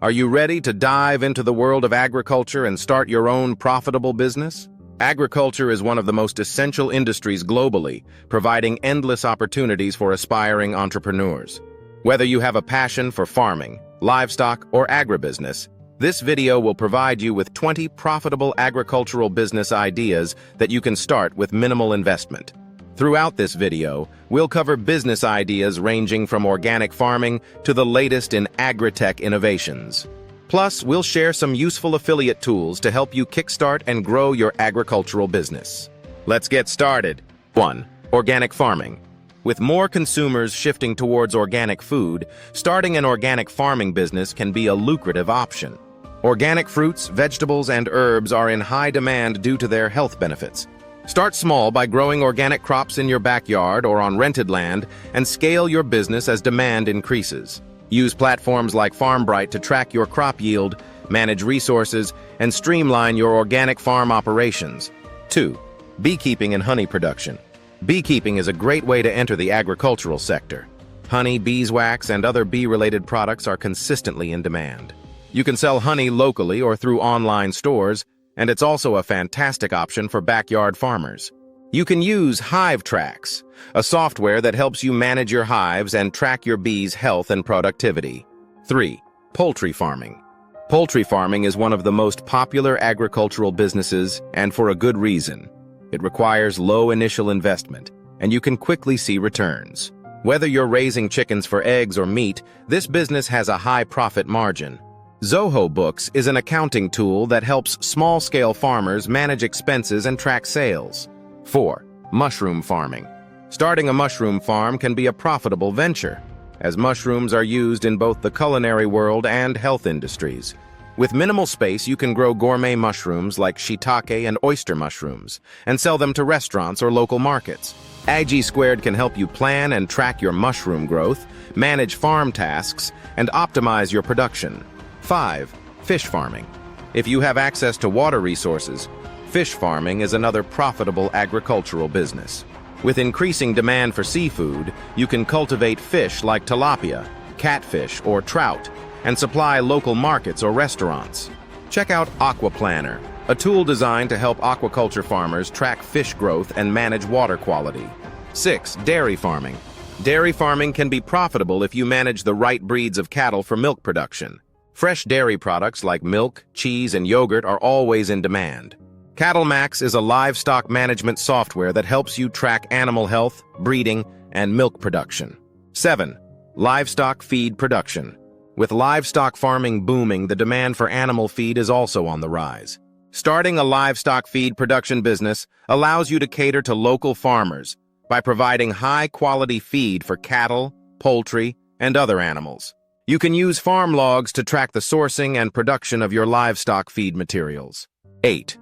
Are you ready to dive into the world of agriculture and start your own profitable business? Agriculture is one of the most essential industries globally, providing endless opportunities for aspiring entrepreneurs. Whether you have a passion for farming, livestock, or agribusiness, this video will provide you with 20 profitable agricultural business ideas that you can start with minimal investment. Throughout this video, we'll cover business ideas ranging from organic farming to the latest in agri-tech innovations. Plus, we'll share some useful affiliate tools to help you kickstart and grow your agricultural business. Let's get started. 1. Organic farming. With more consumers shifting towards organic food, starting an organic farming business can be a lucrative option. Organic fruits, vegetables, and herbs are in high demand due to their health benefits. Start small by growing organic crops in your backyard or on rented land and scale your business as demand increases. Use platforms like FarmBright to track your crop yield, manage resources, and streamline your organic farm operations. 2. Beekeeping and honey production. Beekeeping is a great way to enter the agricultural sector. Honey, beeswax, and other bee-related products are consistently in demand. You can sell honey locally or through online stores, and it's also a fantastic option for backyard farmers. You can use HiveTrax, a software that helps you manage your hives and track your bees' health and productivity. 3. Poultry farming. Poultry farming is one of the most popular agricultural businesses, and for a good reason. It requires low initial investment, and you can quickly see returns. Whether you're raising chickens for eggs or meat, this business has a high profit margin. Zoho Books is an accounting tool that helps small-scale farmers manage expenses and track sales. 4. Mushroom farming. Starting a mushroom farm can be a profitable venture, as mushrooms are used in both the culinary world and health industries. With minimal space, you can grow gourmet mushrooms like shiitake and oyster mushrooms, and sell them to restaurants or local markets. Ag2 can help you plan and track your mushroom growth, manage farm tasks, and optimize your production. 5. Fish farming. If you have access to water resources, fish farming is another profitable agricultural business. With increasing demand for seafood, you can cultivate fish like tilapia, catfish, or trout, and supply local markets or restaurants. Check out Aquaplanner, a tool designed to help aquaculture farmers track fish growth and manage water quality. 6. Dairy farming. Dairy farming can be profitable if you manage the right breeds of cattle for milk production. Fresh dairy products like milk, cheese, and yogurt are always in demand. CattleMax is a livestock management software that helps you track animal health, breeding, and milk production. 7. Livestock feed production. With livestock farming booming, the demand for animal feed is also on the rise. Starting a livestock feed production business allows you to cater to local farmers by providing high-quality feed for cattle, poultry, and other animals. You can use farm logs to track the sourcing and production of your livestock feed materials. 8.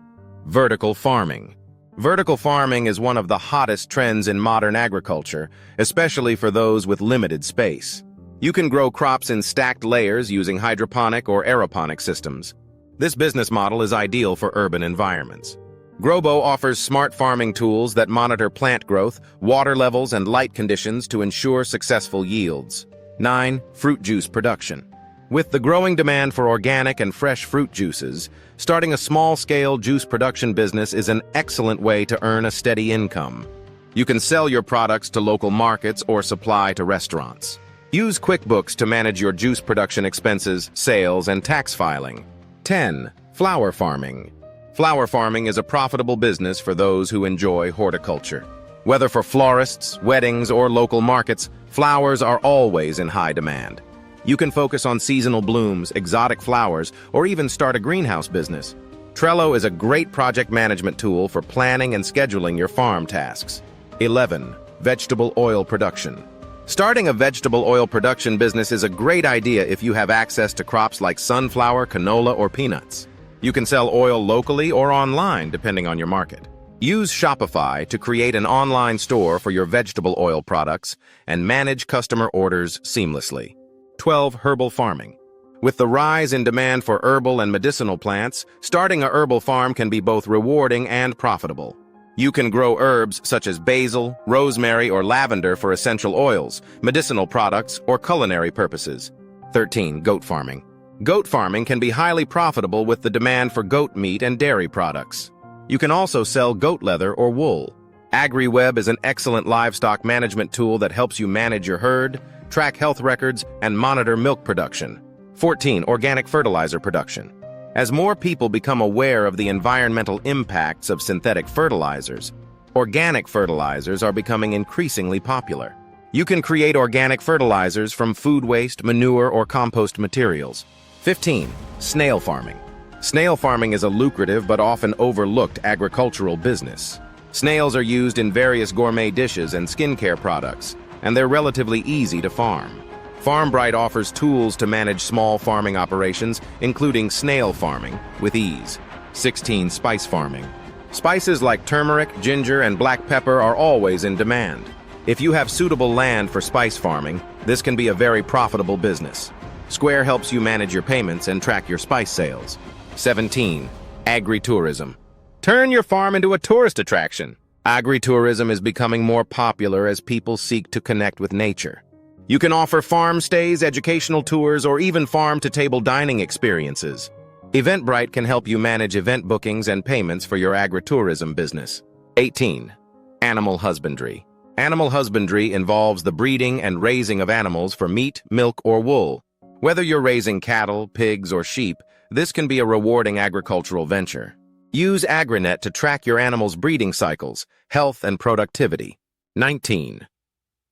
Vertical farming. Vertical farming is one of the hottest trends in modern agriculture, especially for those with limited space. You can grow crops in stacked layers using hydroponic or aeroponic systems. This business model is ideal for urban environments. Grobo offers smart farming tools that monitor plant growth, water levels, and light conditions to ensure successful yields. 9. Fruit juice production. With the growing demand for organic and fresh fruit juices, starting a small-scale juice production business is an excellent way to earn a steady income. You can sell your products to local markets or supply to restaurants. Use QuickBooks to manage your juice production expenses, sales, and tax filing. 10. Flower farming. Flower farming is a profitable business for those who enjoy horticulture. Whether for florists, weddings, or local markets, flowers are always in high demand. You can focus on seasonal blooms, exotic flowers, or even start a greenhouse business. Trello is a great project management tool for planning and scheduling your farm tasks. 11. Vegetable oil production. Starting a vegetable oil production business is a great idea if you have access to crops like sunflower, canola, or peanuts. You can sell oil locally or online, depending on your market. Use Shopify to create an online store for your vegetable oil products and manage customer orders seamlessly. 12. Herbal farming. With the rise in demand for herbal and medicinal plants, starting a herbal farm can be both rewarding and profitable. You can grow herbs such as basil, rosemary, or lavender for essential oils, medicinal products, or culinary purposes. 13. Goat farming. Goat farming can be highly profitable with the demand for goat meat and dairy products. You can also sell goat leather or wool. AgriWeb is an excellent livestock management tool that helps you manage your herd, track health records, and monitor milk production. 14. Organic fertilizer production. As more people become aware of the environmental impacts of synthetic fertilizers, organic fertilizers are becoming increasingly popular. You can create organic fertilizers from food waste, manure, or compost materials. 15. Snail farming. Snail farming is a lucrative but often overlooked agricultural business. Snails are used in various gourmet dishes and skincare products, and they're relatively easy to farm. FarmBright offers tools to manage small farming operations, including snail farming, with ease. 16. Spice farming. Spices like turmeric, ginger, and black pepper are always in demand. If you have suitable land for spice farming, this can be a very profitable business. Square helps you manage your payments and track your spice sales. 17. Agritourism. Turn your farm into a tourist attraction. Agritourism is becoming more popular as people seek to connect with nature. You can offer farm stays, educational tours, or even farm-to-table dining experiences. Eventbrite can help you manage event bookings and payments for your agritourism business. 18. Animal husbandry. Animal husbandry involves the breeding and raising of animals for meat, milk, or wool. Whether you're raising cattle, pigs, or sheep, this can be a rewarding agricultural venture. Use AgriNet to track your animal's breeding cycles, health, and productivity. 19.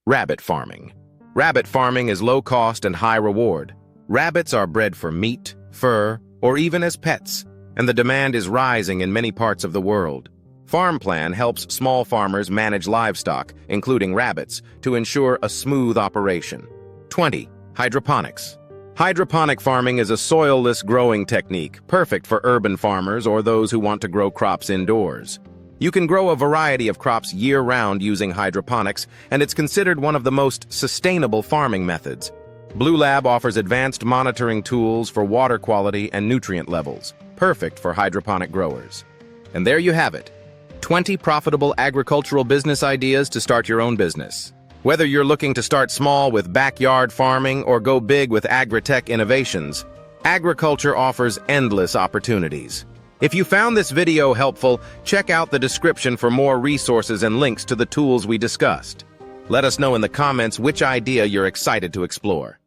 Rabbit farming. Rabbit farming is low cost and high reward. Rabbits are bred for meat, fur, or even as pets, and the demand is rising in many parts of the world. FarmPlan helps small farmers manage livestock, including rabbits, to ensure a smooth operation. 20. Hydroponics. Hydroponic farming is a soil-less growing technique, perfect for urban farmers or those who want to grow crops indoors. You can grow a variety of crops year-round using hydroponics, and it's considered one of the most sustainable farming methods. Blue Lab offers advanced monitoring tools for water quality and nutrient levels, perfect for hydroponic growers. And there you have it, 20 profitable agricultural business ideas to start your own business. Whether you're looking to start small with backyard farming or go big with agri-tech innovations, agriculture offers endless opportunities. If you found this video helpful, check out the description for more resources and links to the tools we discussed. Let us know in the comments which idea you're excited to explore.